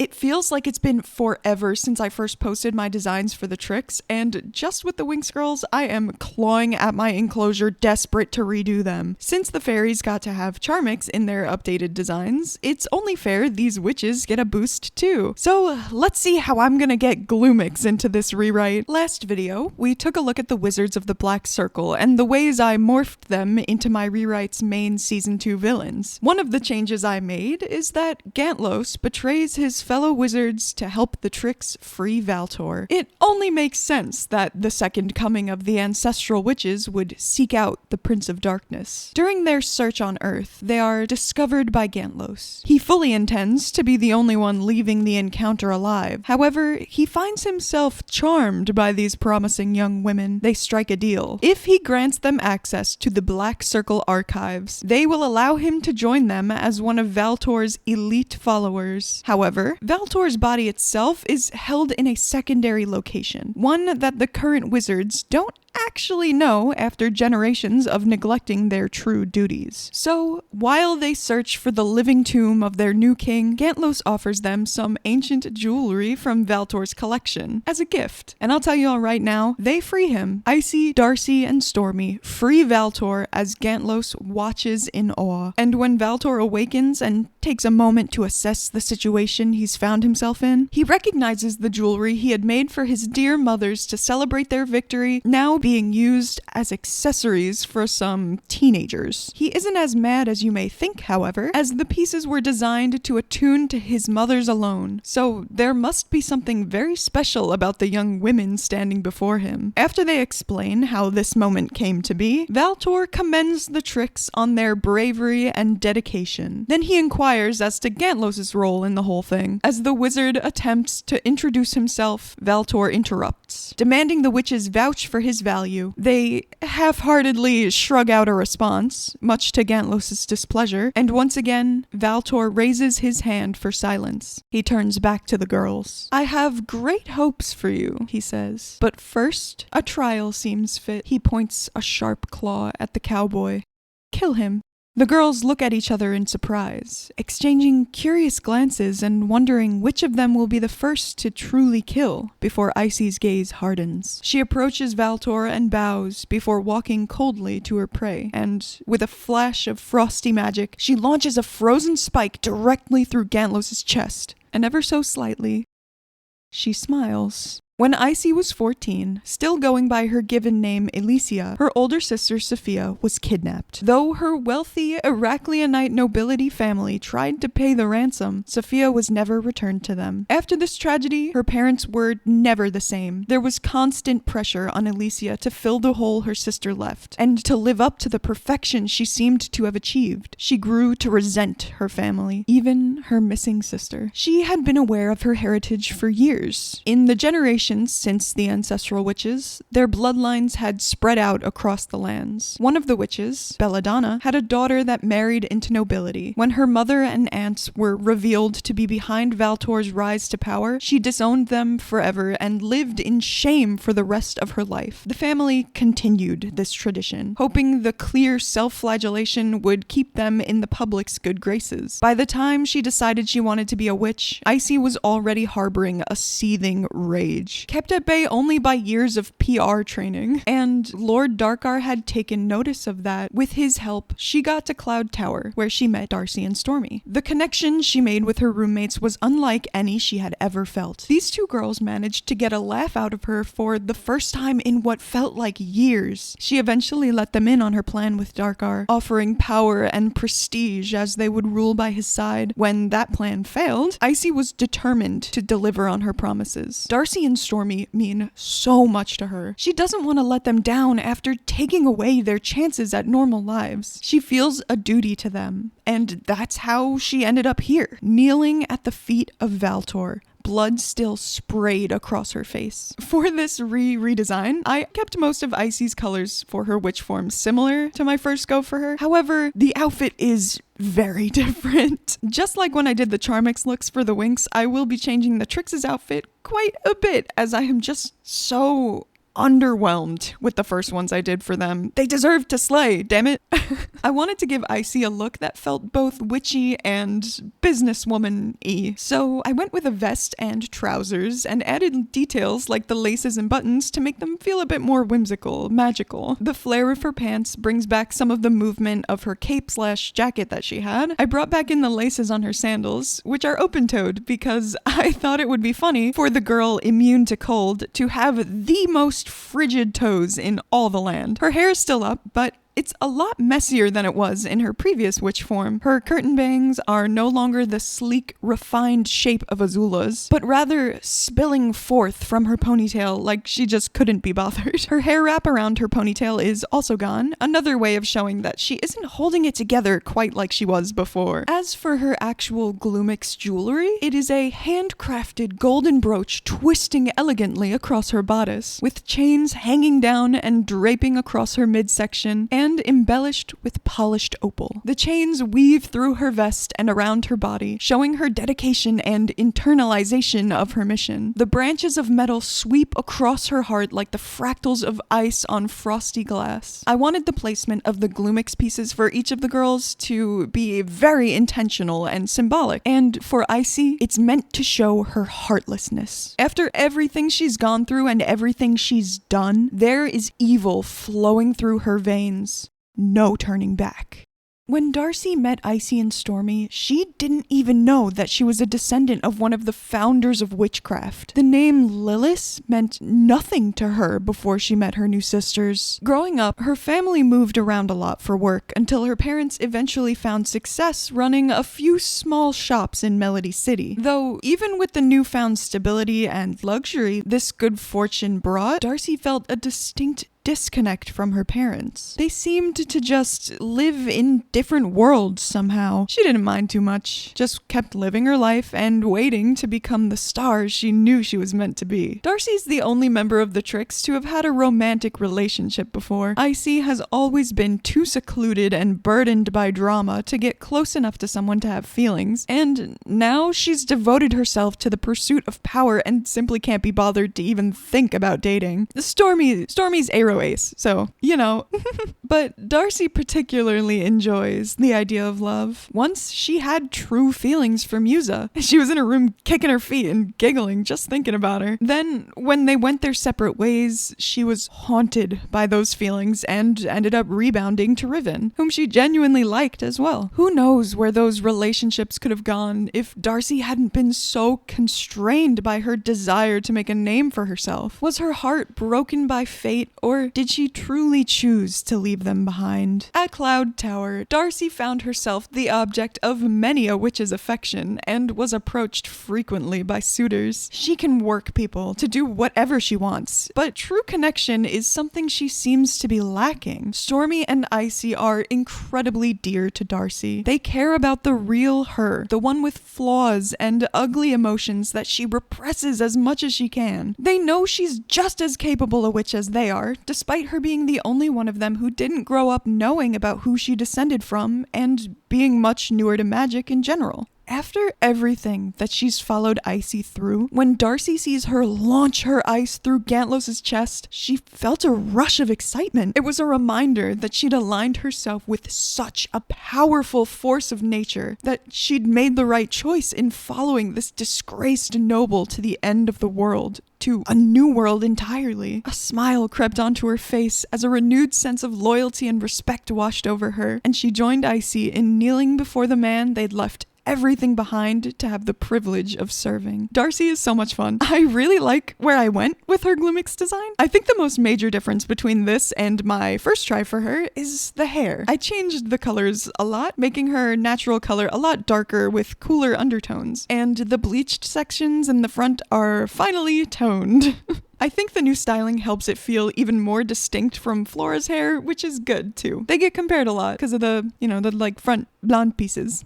It feels like it's been forever since I first posted my designs for the TRIX, and just with the Winx girls, I am clawing at my enclosure, desperate to redo them. Since the fairies got to have Charmix in their updated designs, it's only fair these witches get a boost too. So let's see how I'm gonna get Gloomix into this rewrite. Last video, we took a look at the Wizards of the Black Circle and the ways I morphed them into my rewrite's main Season 2 villains. One of the changes I made is that Gantlos betrays his fellow wizards to help the TRIX free Valtor. It only makes sense that the second coming of the ancestral witches would seek out the Prince of Darkness. During their search on Earth, they are discovered by Gantlos. He fully intends to be the only one leaving the encounter alive. However, he finds himself charmed by these promising young women. They strike a deal. If he grants them access to the Black Circle archives, they will allow him to join them as one of Valtor's elite followers. However, Valtor's body itself is held in a secondary location, one that the current wizards don't actually know after generations of neglecting their true duties. So, while they search for the living tomb of their new king, Gantlos offers them some ancient jewelry from Valtor's collection as a gift. And I'll tell you all right now, they free him. Icy, Darcy, and Stormy free Valtor as Gantlos watches in awe. And when Valtor awakens and takes a moment to assess the situation he's found himself in, he recognizes the jewelry he had made for his dear mothers to celebrate their victory now being used as accessories for some teenagers. He isn't as mad as you may think, however, as the pieces were designed to attune to his mothers alone, so there must be something very special about the young women standing before him. After they explain how this moment came to be, Valtor commends the TRIX on their bravery and dedication. Then he inquires as to Gantlos' role in the whole thing. As the wizard attempts to introduce himself, Valtor interrupts, demanding the witches vouch for his value. They half-heartedly shrug out a response, much to Gantlos' displeasure, and once again, Valtor raises his hand for silence. He turns back to the girls. "I have great hopes for you," he says. "But first, a trial seems fit." He points a sharp claw at the cowboy. "Kill him." The girls look at each other in surprise, exchanging curious glances and wondering which of them will be the first to truly kill before Icy's gaze hardens. She approaches Valtor and bows before walking coldly to her prey, and with a flash of frosty magic, she launches a frozen spike directly through Gantlos' chest, and ever so slightly, she smiles. When Icy was 14, still going by her given name Alicia, her older sister Sophia was kidnapped. Though her wealthy Heracleonite nobility family tried to pay the ransom, Sophia was never returned to them. After this tragedy, her parents were never the same. There was constant pressure on Alicia to fill the hole her sister left, and to live up to the perfection she seemed to have achieved. She grew to resent her family, even her missing sister. She had been aware of her heritage for years. In the generation since the ancestral witches, their bloodlines had spread out across the lands. One of the witches, Belladonna, had a daughter that married into nobility. When her mother and aunts were revealed to be behind Valtor's rise to power, she disowned them forever and lived in shame for the rest of her life. The family continued this tradition, hoping the clear self-flagellation would keep them in the public's good graces. By the time she decided she wanted to be a witch, Icy was already harboring a seething rage. Kept at bay only by years of PR training, and Lord Darkar had taken notice of that. With his help, she got to Cloud Tower, where she met Darcy and Stormy. The connection she made with her roommates was unlike any she had ever felt. These two girls managed to get a laugh out of her for the first time in what felt like years. She eventually let them in on her plan with Darkar, offering power and prestige as they would rule by his side. When that plan failed, Icy was determined to deliver on her promises. Darcy and Stormy mean so much to her. She doesn't want to let them down after taking away their chances at normal lives. She feels a duty to them, and that's how she ended up here, kneeling at the feet of Valtor. Blood still sprayed across her face. For this redesign, I kept most of Icy's colors for her witch form similar to my first go for her. However, the outfit is very different. Just like when I did the Charmix looks for the Winx, I will be changing the TRIX's outfit quite a bit, as I am just so underwhelmed with the first ones I did for them. They deserve to slay, damn it. I wanted to give Icy a look that felt both witchy and businesswoman-y. So I went with a vest and trousers and added details like the laces and buttons to make them feel a bit more whimsical, magical. The flare of her pants brings back some of the movement of her cape/jacket that she had. I brought back in the laces on her sandals, which are open-toed because I thought it would be funny for the girl immune to cold to have the most frigid toes in all the land. Her hair is still up, but it's a lot messier than it was in her previous witch form. Her curtain bangs are no longer the sleek, refined shape of Azula's, but rather spilling forth from her ponytail like she just couldn't be bothered. Her hair wrap around her ponytail is also gone, another way of showing that she isn't holding it together quite like she was before. As for her actual Gloomix jewelry, it is a handcrafted golden brooch twisting elegantly across her bodice, with chains hanging down and draping across her midsection, and embellished with polished opal. The chains weave through her vest and around her body, showing her dedication and internalization of her mission. The branches of metal sweep across her heart like the fractals of ice on frosty glass. I wanted the placement of the Gloomix pieces for each of the girls to be very intentional and symbolic, and for Icy, it's meant to show her heartlessness. After everything she's gone through and everything she's done, there is evil flowing through her veins. No turning back. When Darcy met Icy and Stormy, she didn't even know that she was a descendant of one of the founders of witchcraft. The name Lilith meant nothing to her before she met her new sisters. Growing up, her family moved around a lot for work until her parents eventually found success running a few small shops in Melody City. Though, even with the newfound stability and luxury this good fortune brought, Darcy felt a distinct disconnect from her parents. They seemed to just live in different worlds somehow. She didn't mind too much, just kept living her life and waiting to become the star she knew she was meant to be. Darcy's the only member of the TRIX to have had a romantic relationship before. Icy has always been too secluded and burdened by drama to get close enough to someone to have feelings, and now she's devoted herself to the pursuit of power and simply can't be bothered to even think about dating. Stormy's aero ace, so, you know. But Darcy particularly enjoys the idea of love. Once she had true feelings for Musa. She was in her room kicking her feet and giggling just thinking about her. Then, when they went their separate ways, she was haunted by those feelings and ended up rebounding to Riven, whom she genuinely liked as well. Who knows where those relationships could have gone if Darcy hadn't been so constrained by her desire to make a name for herself? Was her heart broken by fate, or did she truly choose to leave them behind? At Cloud Tower, Darcy found herself the object of many a witch's affection and was approached frequently by suitors. She can work people to do whatever she wants, but true connection is something she seems to be lacking. Stormy and Icy are incredibly dear to Darcy. They care about the real her, the one with flaws and ugly emotions that she represses as much as she can. They know she's just as capable a witch as they are, despite her being the only one of them who didn't grow up knowing about who she descended from and being much newer to magic in general. After everything that she's followed Icy through, when Darcy sees her launch her ice through Gantlos' chest, she felt a rush of excitement. It was a reminder that she'd aligned herself with such a powerful force of nature, that she'd made the right choice in following this disgraced noble to the end of the world, to a new world entirely. A smile crept onto her face as a renewed sense of loyalty and respect washed over her, and she joined Icy in kneeling before the man they'd left everything behind to have the privilege of serving. Darcy is so much fun. I really like where I went with her Gloomix design. I think the most major difference between this and my first try for her is the hair. I changed the colors a lot, making her natural color a lot darker with cooler undertones, and the bleached sections in the front are finally toned. I think the new styling helps it feel even more distinct from Flora's hair, which is good too. They get compared a lot because of the front blonde pieces.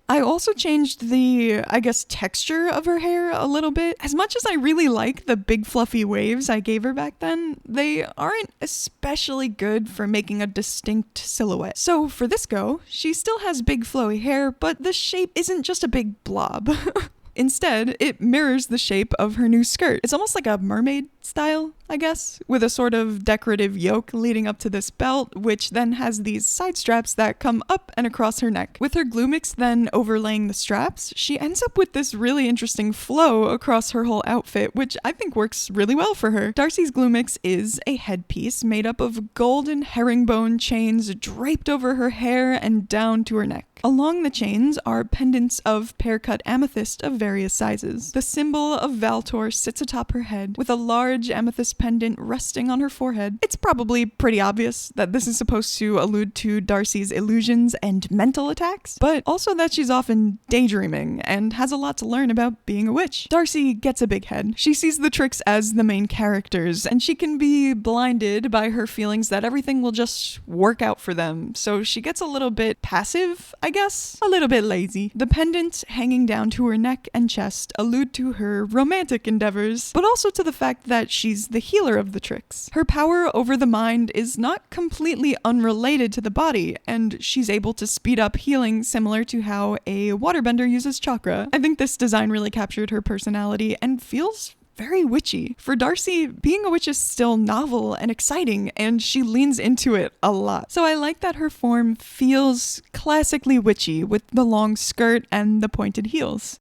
I also changed the, texture of her hair a little bit. As much as I really like the big fluffy waves I gave her back then, they aren't especially good for making a distinct silhouette. So for this go, she still has big flowy hair, but the shape isn't just a big blob. Instead, it mirrors the shape of her new skirt. It's almost like a mermaid style, I guess, with a sort of decorative yoke leading up to this belt, which then has these side straps that come up and across her neck. With her Gloomix then overlaying the straps, she ends up with this really interesting flow across her whole outfit, which I think works really well for her. Darcy's Gloomix is a headpiece made up of golden herringbone chains draped over her hair and down to her neck. Along the chains are pendants of pear-cut amethyst of various sizes. The symbol of Valtor sits atop her head, with a large amethyst pendant resting on her forehead. It's probably pretty obvious that this is supposed to allude to Darcy's illusions and mental attacks, but also that she's often daydreaming and has a lot to learn about being a witch. Darcy gets a big head. She sees the TRIX as the main characters, and she can be blinded by her feelings that everything will just work out for them, so she gets a little bit passive, I guess, a little bit lazy. The pendants hanging down to her neck and chest allude to her romantic endeavors, but also to the fact that she's the healer of the TRIX. Her power over the mind is not completely unrelated to the body, and she's able to speed up healing similar to how a waterbender uses chakra. I think this design really captured her personality and feels very witchy. For Darcy, being a witch is still novel and exciting, and she leans into it a lot. So I like that her form feels classically witchy with the long skirt and the pointed heels.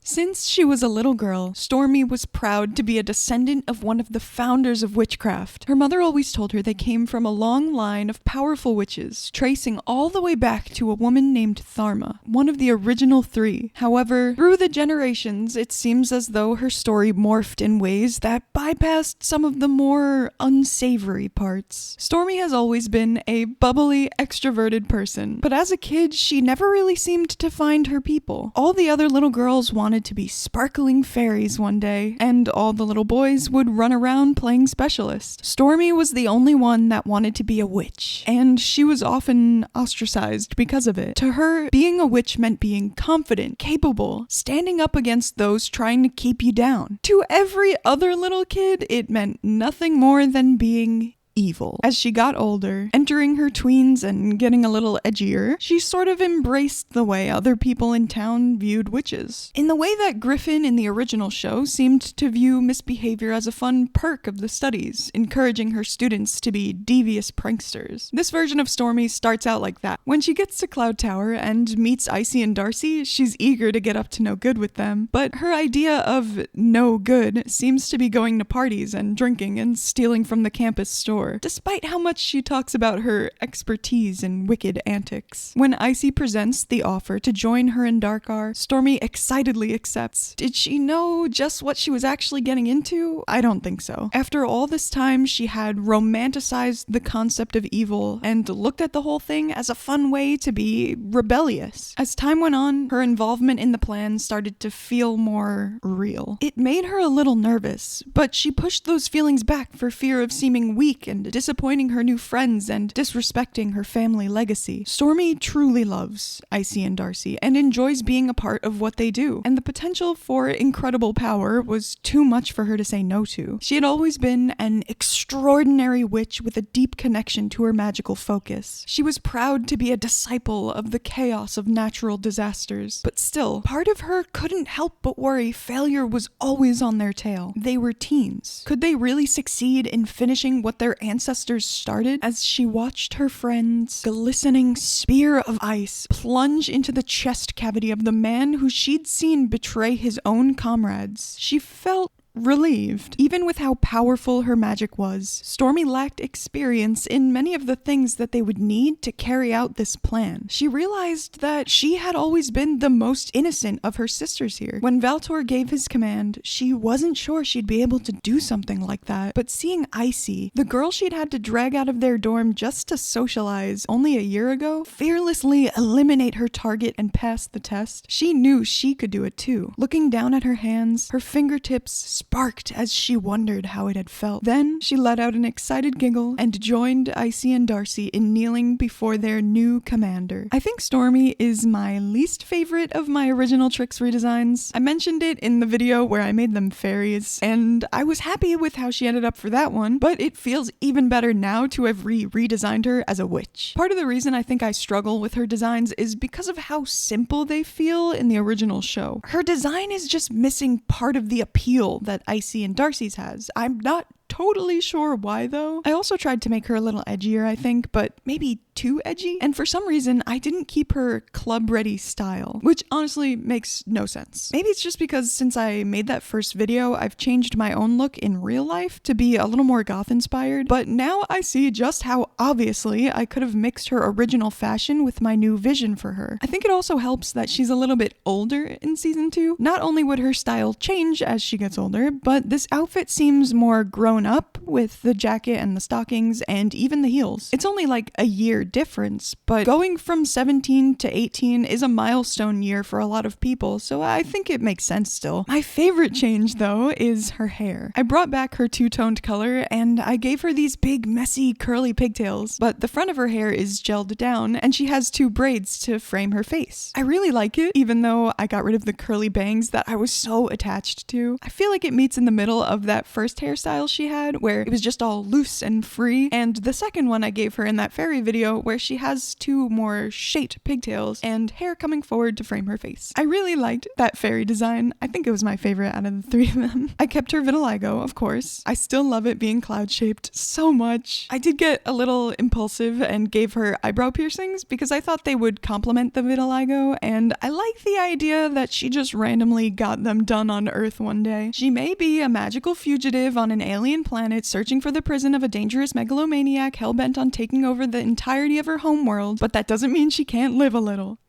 Since she was a little girl, Stormy was proud to be a descendant of one of the founders of witchcraft. Her mother always told her they came from a long line of powerful witches, tracing all the way back to a woman named Tharma, one of the original 3. However, through the generations, it seems as though her story morphed in ways that bypassed some of the more unsavory parts. Stormy has always been a bubbly, extroverted person, but as a kid, she never really seemed to find her people. All the other little girls wanted to be sparkling fairies one day, and all the little boys would run around playing specialist. Stormy was the only one that wanted to be a witch, and she was often ostracized because of it. To her, being a witch meant being confident, capable, standing up against those trying to keep you down. To every other little kid, it meant nothing more than being evil. As she got older, entering her tweens and getting a little edgier, she sort of embraced the way other people in town viewed witches. In the way that Griffin in the original show seemed to view misbehavior as a fun perk of the studies, encouraging her students to be devious pranksters. This version of Stormy starts out like that. When she gets to Cloud Tower and meets Icy and Darcy, she's eager to get up to no good with them, but her idea of no good seems to be going to parties and drinking and stealing from the campus store, despite how much she talks about her expertise in wicked antics. When Icy presents the offer to join her in Darkar, Stormy excitedly accepts. Did she know just what she was actually getting into? I don't think so. After all this time, she had romanticized the concept of evil and looked at the whole thing as a fun way to be rebellious. As time went on, her involvement in the plan started to feel more real. It made her a little nervous, but she pushed those feelings back for fear of seeming weak and disappointing her new friends and disrespecting her family legacy. Stormy truly loves Icy and Darcy and enjoys being a part of what they do, and the potential for incredible power was too much for her to say no to. She had always been an extraordinary witch with a deep connection to her magical focus. She was proud to be a disciple of the chaos of natural disasters, but still, part of her couldn't help but worry failure was always on their tail. They were teens. Could they really succeed in finishing what their ancestors started? As she watched her friend's glistening spear of ice plunge into the chest cavity of the man who she'd seen betray his own comrades, she felt relieved. Even with how powerful her magic was, Stormy lacked experience in many of the things that they would need to carry out this plan. She realized that she had always been the most innocent of her sisters here. When Valtor gave his command, she wasn't sure she'd be able to do something like that. But seeing Icy, the girl she'd had to drag out of their dorm just to socialize only a year ago, fearlessly eliminate her target and pass the test, she knew she could do it too. Looking down at her hands, her fingertips sparked as she wondered how it had felt. Then she let out an excited giggle and joined Icy and Darcy in kneeling before their new commander. I think Stormy is my least favorite of my original TRIX redesigns. I mentioned it in the video where I made them fairies, and I was happy with how she ended up for that one, but it feels even better now to have redesigned her as a witch. Part of the reason I think I struggle with her designs is because of how simple they feel in the original show. Her design is just missing part of the appeal that that Icy and Darcy's has. I'm not totally sure why though. I also tried to make her a little edgier, I think, but maybe too edgy. And for some reason, I didn't keep her club ready style, which honestly makes no sense. Maybe it's just because since I made that first video, I've changed my own look in real life to be a little more goth inspired, but now I see just how obviously I could have mixed her original fashion with my new vision for her. I think it also helps that she's a little bit older in season 2. Not only would her style change as she gets older, but this outfit seems more grown up with the jacket and the stockings and even the heels. It's only like a year difference, but going from 17 to 18 is a milestone year for a lot of people, so I think it makes sense still. My favorite change though is her hair. I brought back her two-toned color and I gave her these big messy curly pigtails, but the front of her hair is gelled down and she has 2 braids to frame her face. I really like it, even though I got rid of the curly bangs that I was so attached to. I feel like it meets in the middle of that first hairstyle she had, where it was just all loose and free, and the second one I gave her in that fairy video where she has 2 more shaped pigtails and hair coming forward to frame her face. I really liked that fairy design. I think it was my favorite out of the 3 of them. I kept her vitiligo, of course. I still love it being cloud shaped so much. I did get a little impulsive and gave her eyebrow piercings because I thought they would complement the vitiligo, and I like the idea that she just randomly got them done on Earth one day. She may be a magical fugitive on an alien planet searching for the prison of a dangerous megalomaniac hell-bent on taking over the entirety of her homeworld, but that doesn't mean she can't live a little.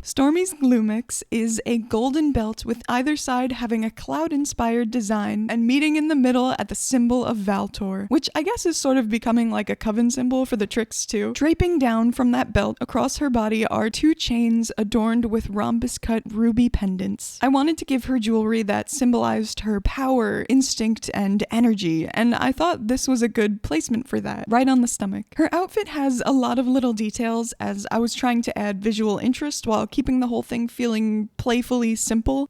Stormy's Gloomix is a golden belt with either side having a cloud-inspired design and meeting in the middle at the symbol of Valtor, which I guess is sort of becoming like a coven symbol for the TRIX too. Draping down from that belt across her body are 2 chains adorned with rhombus-cut ruby pendants. I wanted to give her jewelry that symbolized her power, instinct, and energy, and I thought this was a good placement for that, right on the stomach. Her outfit has a lot of little details as I was trying to add visual interest while keeping the whole thing feeling playfully simple.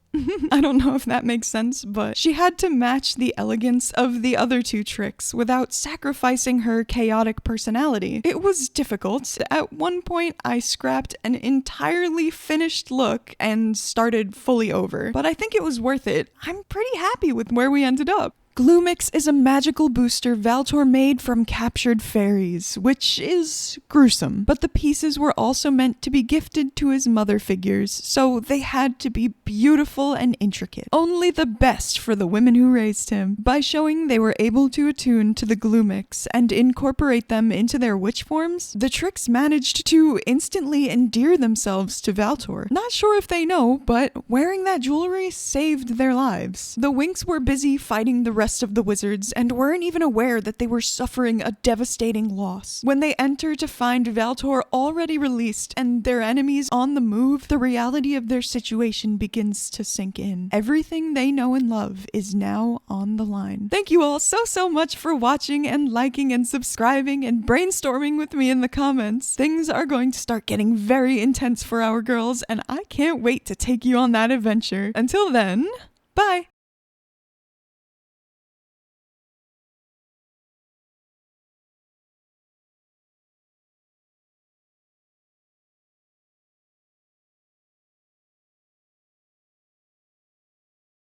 I don't know if that makes sense, but she had to match the elegance of the other 2 TRIX without sacrificing her chaotic personality. It was difficult. At one point, I scrapped an entirely finished look and started fully over, but I think it was worth it. I'm pretty happy with where we ended up. Gloomix is a magical booster Valtor made from captured fairies, which is gruesome, but the pieces were also meant to be gifted to his mother figures, so they had to be beautiful and intricate. Only the best for the women who raised him. By showing they were able to attune to the Gloomix and incorporate them into their witch forms, the TRIX managed to instantly endear themselves to Valtor. Not sure if they know, but wearing that jewelry saved their lives. The Winx were busy fighting the rest of the wizards and weren't even aware that they were suffering a devastating loss. When they enter to find Valtor already released and their enemies on the move, the reality of their situation begins to sink in. Everything they know and love is now on the line. Thank you all so much for watching and liking and subscribing and brainstorming with me in the comments. Things are going to start getting very intense for our girls, and I can't wait to take you on that adventure. Until then, bye!